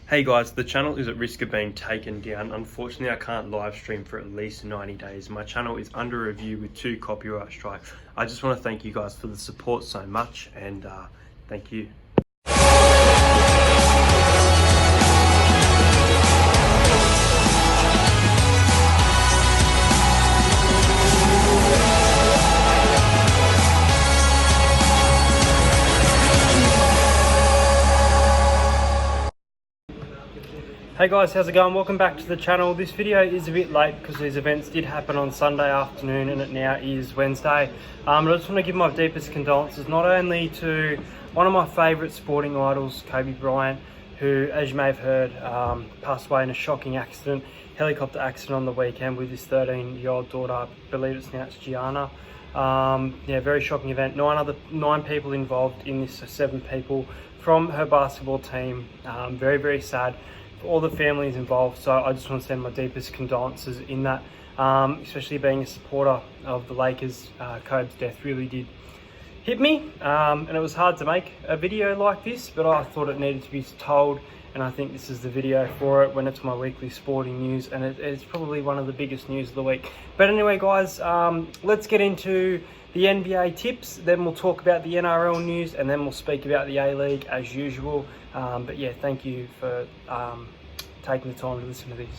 Hey guys, the channel is at risk of being taken down. Unfortunately, I can't live stream for at least 90 days. My channel is under review with 2 copyright strikes. I just want to thank you guys for the support so much, and thank you. Hey guys, how's it going? Welcome back to the channel. This video is a bit late because these events did happen on Sunday afternoon and it now is Wednesday. But I just want to give my deepest condolences not only to one of my favourite sporting idols, Kobe Bryant, who, as you may have heard, passed away in a shocking accident, helicopter accident on the weekend with his 13-year-old daughter. I believe it's Gianna. Yeah, very shocking event. 9 people involved in this, so 7 people from her basketball team. Very, very sad for all the families involved, so I just want to send my deepest condolences in that, especially being a supporter of the Lakers. Kobe's death really did hit me, and it was hard to make a video like this, but I thought it needed to be told, and I think this is the video for it when it's my weekly sporting news, and it's probably one of the biggest news of the week. But anyway guys, let's get into the NBA tips, then we'll talk about the NRL news, and then we'll speak about the A-League as usual. But yeah, thank you for taking the time to listen to this.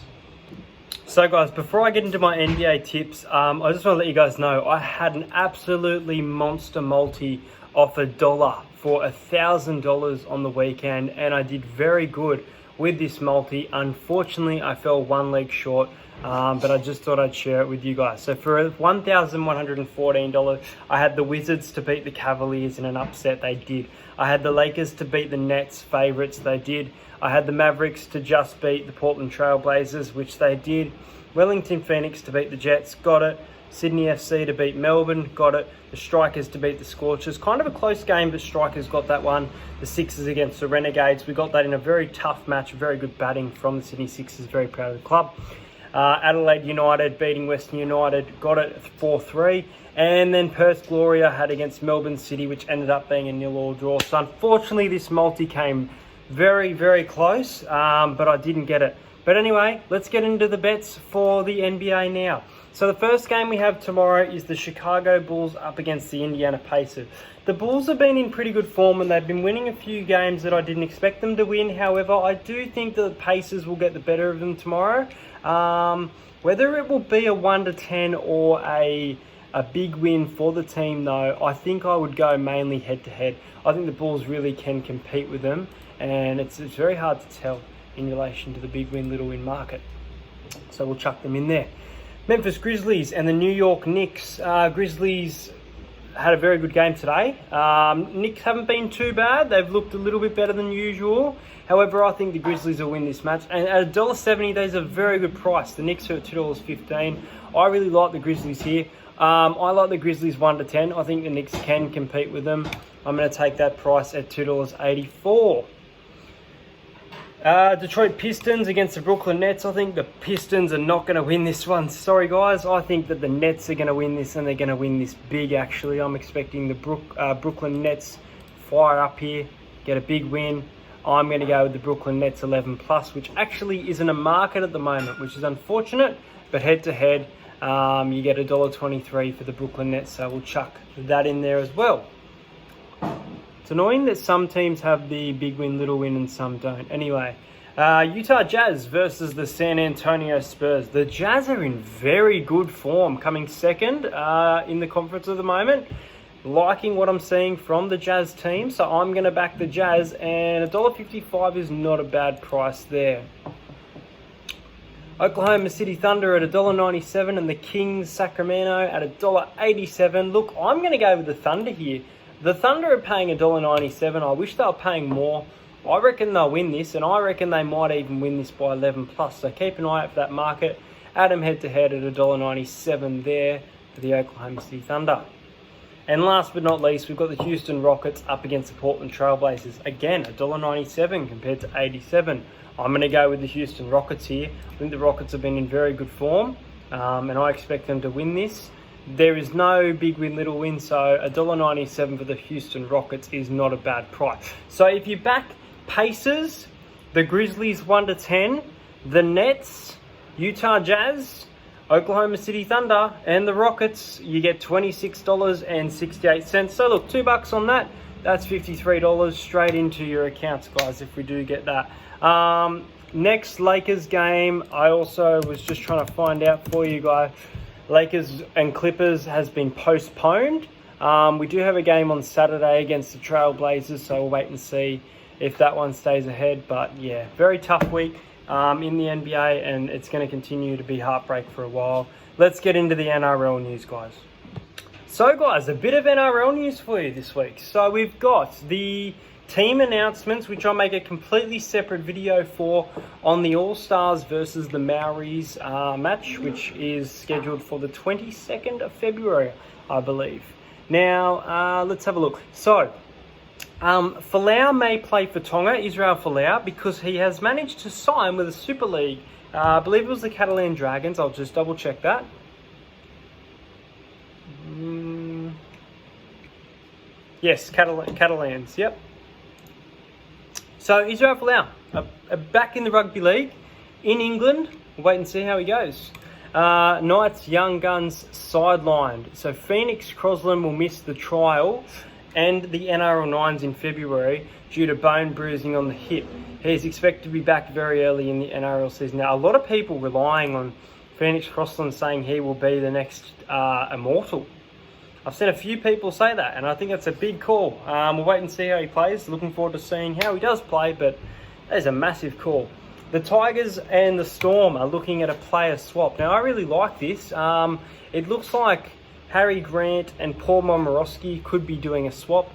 So guys, before I get into my NBA tips, I just want to let you guys know I had an absolutely monster multi off $1 for $1,000 on the weekend, and I did very good with this multi. Unfortunately, I fell 1 leg short, but I just thought I'd share it with you guys. So for $1,114, I had the Wizards to beat the Cavaliers in an upset. They did. I had the Lakers to beat the Nets favourites. They did. I had the Mavericks to just beat the Portland Trail Blazers, which they did. Wellington Phoenix to beat the Jets. Got it. Sydney FC to beat Melbourne. Got it. The Strikers to beat the Scorchers. Kind of a close game, but Strikers got that one. The Sixers against the Renegades. We got that in a very tough match. Very good batting from the Sydney Sixers. Very proud of the club. Adelaide United beating Western United, got it 4-3. And then Perth Gloria had against Melbourne City, which ended up being a 0-0 draw. So unfortunately, this multi came very, very close, but I didn't get it. But anyway, let's get into the bets for the NBA now. So the first game we have tomorrow is the Chicago Bulls up against the Indiana Pacers. The Bulls have been in pretty good form and they've been winning a few games that I didn't expect them to win. However, I do think that the Pacers will get the better of them tomorrow. Whether it will be a 1-10 or a big win for the team though, I think I would go mainly head-to-head. I think the Bulls really can compete with them, and it's very hard to tell in relation to the big win, little win market. So we'll chuck them in there. Memphis Grizzlies and the New York Knicks. Grizzlies had a very good game today. Knicks haven't been too bad. They've looked a little bit better than usual. However, I think the Grizzlies will win this match. And at $1.70, there's a very good price. The Knicks are at $2.15. I really like the Grizzlies here. I like the Grizzlies 1-10. I think the Knicks can compete with them. I'm going to take that price at $2.84. Detroit Pistons against the Brooklyn Nets. I think the Pistons are not going to win this one. Sorry guys, I think that the Nets are going to win this, and they're going to win this big actually. I'm expecting the Brooklyn Nets fire up here, get a big win. I'm going to go with the Brooklyn Nets 11+, which actually isn't a market at the moment, which is unfortunate, but head to head, you get $1.23 for the Brooklyn Nets, so we'll chuck that in there as well. It's annoying that some teams have the big win, little win, and some don't. Anyway, Utah Jazz versus the San Antonio Spurs. The Jazz are in very good form, coming second in the conference at the moment. Liking what I'm seeing from the Jazz team, so I'm going to back the Jazz, and $1.55 is not a bad price there. Oklahoma City Thunder at $1.97 and the Kings Sacramento at $1.87. Look, I'm going to go with the Thunder here. The Thunder are paying $1.97. I wish they were paying more. I reckon they'll win this, and I reckon they might even win this by 11+. So keep an eye out for that market. Add them head-to-head at $1.97 there for the Oklahoma City Thunder. And last but not least, we've got the Houston Rockets up against the Portland Trail Blazers. Again, $1.97 compared to 87. I'm going to go with the Houston Rockets here. I think the Rockets have been in very good form, and I expect them to win this. There is no big win, little win, so $1.97 for the Houston Rockets is not a bad price. So if you back Pacers, the Grizzlies 1-10, the Nets, Utah Jazz, Oklahoma City Thunder, and the Rockets, you get $26.68. So look, $2 on that. That's $53 straight into your accounts, guys, if we do get that. Next Lakers game, I also was just trying to find out for you guys. Lakers and Clippers has been postponed. We do have a game on Saturday against the Trailblazers, so we'll wait and see if that one stays ahead. But yeah, very tough week in the NBA, and it's going to continue to be heartbreak for a while. Let's get into the NRL news, guys. So guys, a bit of NRL news for you this week. So we've got the team announcements, which I'll make a completely separate video for, on the All-Stars versus the Maoris match, which is scheduled for the 22nd of February, I believe. Now, let's have a look. So, Folau may play for Tonga, Israel Folau, because he has managed to sign with the Super League. I believe it was the Catalan Dragons. I'll just double check that. Yes, Catalans, yep. So Israel Folau, back in the rugby league in England. We'll wait and see how he goes. Knights Young Guns sidelined. So Phoenix Crosland will miss the trial and the NRL 9s in February due to bone bruising on the hip. He is expected to be back very early in the NRL season. Now, a lot of people relying on Phoenix Crosland saying he will be the next Immortal. I've seen a few people say that, and I think it's a big call. We'll wait and see how he plays. Looking forward to seeing how he does play, but that is a massive call. The Tigers and the Storm are looking at a player swap. Now, I really like this. It looks like Harry Grant and Paul Momorowski could be doing a swap.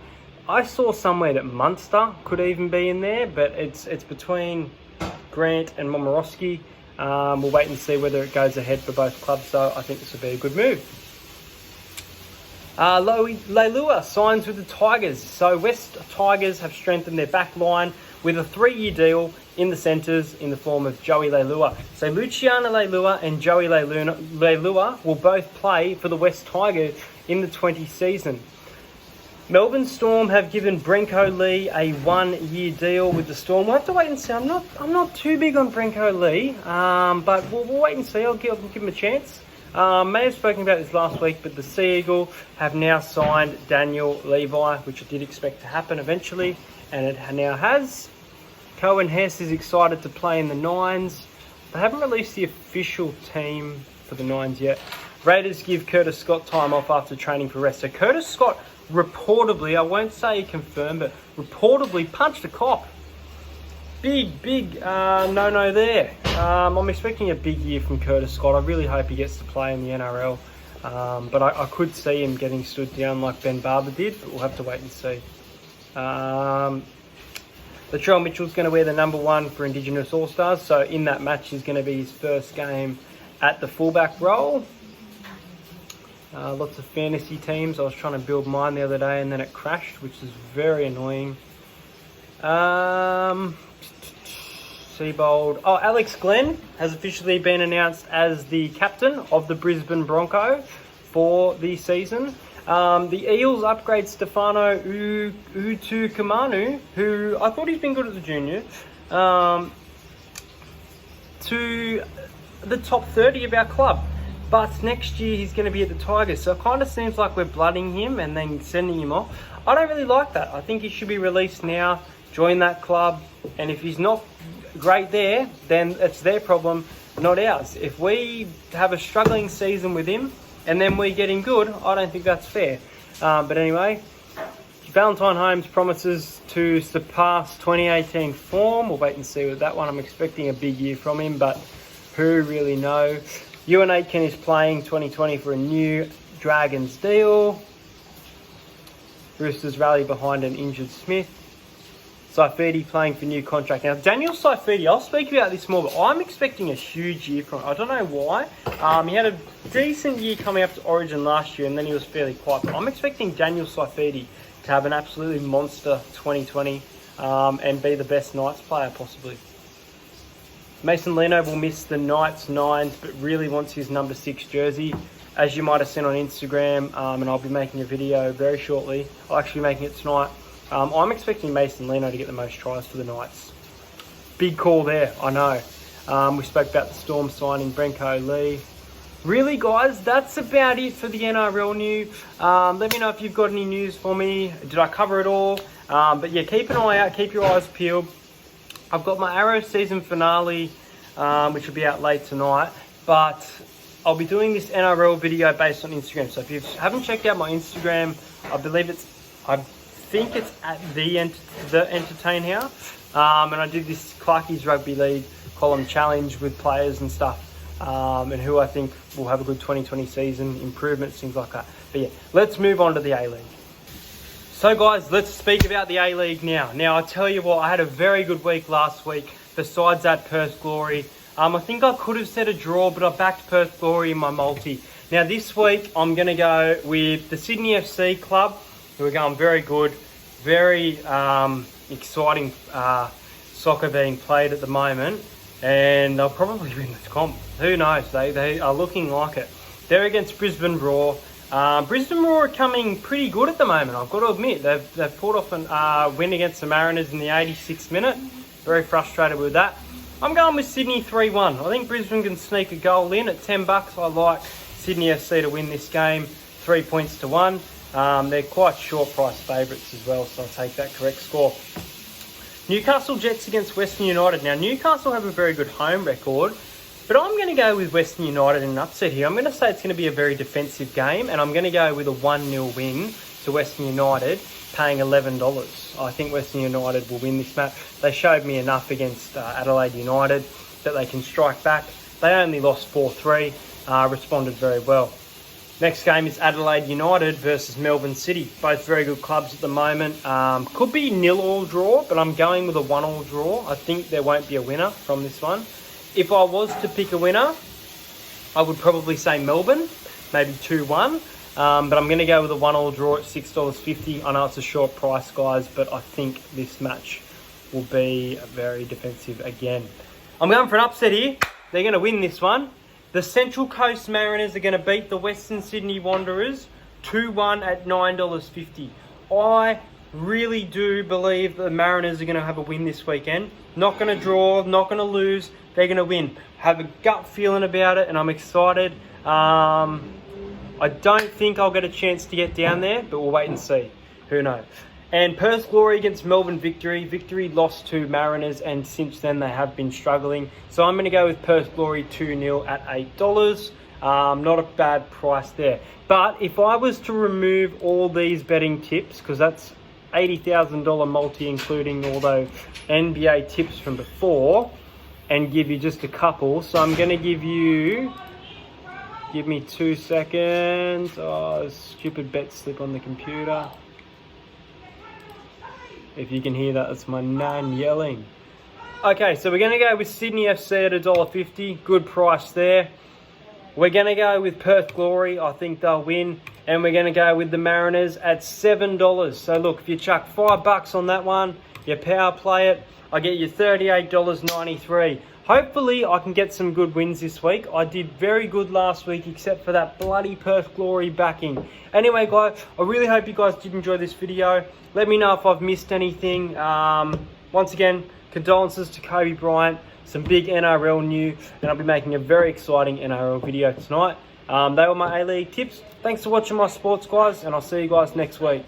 I saw somewhere that Munster could even be in there, but it's between Grant and Momorowski. We'll wait and see whether it goes ahead for both clubs, though. I think this will be a good move. Leilua signs with the Tigers. So West Tigers have strengthened their back line with a 3-year deal in the centres in the form of Joey Leilua. So Luciano Leilua and Joey Leilua will both play for the West Tigers in the 20 season. Melbourne Storm have given Brenko Lee a 1-year deal with the Storm. We'll have to wait and see. I'm not too big on Brenko Lee, but we'll wait and see. I'll give him a chance. May have spoken about this last week, but the Sea Eagle have now signed Daniel Levi, which I did expect to happen eventually, and it now has. Cohen Hess is excited to play in the Nines. They haven't released the official team for the Nines yet. Raiders give Curtis Scott time off after training for rest. So Curtis Scott reportedly, I won't say he confirmed, but reportedly punched a cop. Big no-no there. I'm expecting a big year from Curtis Scott. I really hope he gets to play in the NRL. But I could see him getting stood down like Ben Barber did, but we'll have to wait and see. Latrell Mitchell's going to wear the number 1 for Indigenous All-Stars. So in that match is going to be his first game at the fullback role. Lots of fantasy teams. I was trying to build mine the other day and then it crashed, which is very annoying. Seabold. Oh, Alex Glenn has officially been announced as the captain of the Brisbane Broncos for the season. The Eels upgrade Stefano Utukamanu, who I thought he's been good at the junior, to the top 30 of our club. But next year he's going to be at the Tigers. So it kind of seems like we're blooding him and then sending him off. I don't really like that. I think he should be released now, join that club. And if he's not great there, then it's their problem, not ours. If we have a struggling season with him and then we get him good, I don't think that's fair. But anyway, Valentine Holmes promises to surpass 2018 form. We'll wait and see with that one. I'm expecting a big year from him, but who really knows? Ewan Aitken is playing 2020 for a new Dragons deal. Roosters rally behind an injured Smith. Saifidi playing for new contract. Now, Daniel Saifidi, I'll speak about this more, but I'm expecting a huge year from him. I don't know why. He had a decent year coming up to Origin last year, and then he was fairly quiet. But I'm expecting Daniel Saifidi to have an absolutely monster 2020 and be the best Knights player possibly. Mason Leno will miss the Knights 9s, but really wants his number 6 jersey. As you might have seen on Instagram, and I'll be making a video very shortly. I'll actually be making it tonight. I'm expecting Mason Leno to get the most tries for the Knights. Big call there, I know. We spoke about the Storm signing Brenko Lee. Really, guys, that's about it for the NRL news. Let me know if you've got any news for me. Did I cover it all? But yeah, keep an eye out. Keep your eyes peeled. I've got my Arrow season finale, which will be out late tonight. But I'll be doing this NRL video based on Instagram. So if you haven't checked out my Instagram, I think it's at the Entertain House. And I did this Clarkie's Rugby League column challenge with players and stuff. And who I think will have a good 2020 season, improvements, things like that. But yeah, let's move on to the A-League. So guys, let's speak about the A-League now. Now, I tell you what, I had a very good week last week. Besides that, Perth Glory. I think I could have said a draw, but I backed Perth Glory in my multi. Now, this week, I'm going to go with the Sydney FC club, who are going very good. Very exciting soccer being played at the moment. And they'll probably win this comp. Who knows? They are looking like it. They're against Brisbane Roar. Brisbane Roar are coming pretty good at the moment, I've got to admit. They've pulled off a win against the Mariners in the 86th minute. Very frustrated with that. I'm going with Sydney 3-1. I think Brisbane can sneak a goal in at $10. I like Sydney FC to win this game, 3 points to 1. They're quite short price favourites as well, so I'll take that correct score. Newcastle Jets against Western United. Now, Newcastle have a very good home record, but I'm going to go with Western United in an upset here. I'm going to say it's going to be a very defensive game, and I'm going to go with a 1-0 win to Western United, paying $11. I think Western United will win this match. They showed me enough against Adelaide United that they can strike back. They only lost 4-3, responded very well. Next game is Adelaide United versus Melbourne City. Both very good clubs at the moment. Could be 0-0 draw, but I'm going with a 1-1 draw. I think there won't be a winner from this one. If I was to pick a winner, I would probably say Melbourne, maybe 2-1. But I'm going to go with a 1-1 draw at $6.50. I know it's a short price, guys, but I think this match will be very defensive again. I'm going for an upset here. They're going to win this one. The Central Coast Mariners are going to beat the Western Sydney Wanderers 2-1 at $9.50. I really do believe the Mariners are going to have a win this weekend. Not going to draw, not going to lose. They're going to win. Have a gut feeling about it, and I'm excited. I don't think I'll get a chance to get down there, but we'll wait and see. Who knows? And Perth Glory against Melbourne Victory. Victory lost to Mariners, and since then they have been struggling. So I'm going to go with Perth Glory 2-0 at $8. Not a bad price there. But if I was to remove all these betting tips, because that's $80,000 multi, including all those NBA tips from before, and give you just a couple. So I'm going to give me 2 seconds. Oh, stupid bet slip on the computer. If you can hear that, that's my nan yelling. Okay, so we're going to go with Sydney FC at $1.50. Good price there. We're going to go with Perth Glory. I think they'll win. And we're going to go with the Mariners at $7. So look, if you chuck $5 on that one, you power play it, I get you $38.93. Hopefully, I can get some good wins this week. I did very good last week, except for that bloody Perth Glory backing. Anyway, guys, I really hope you guys did enjoy this video. Let me know if I've missed anything. Once again, condolences to Kobe Bryant. Some big NRL news, and I'll be making a very exciting NRL video tonight. They were my A-League tips. Thanks for watching my sports, guys, and I'll see you guys next week.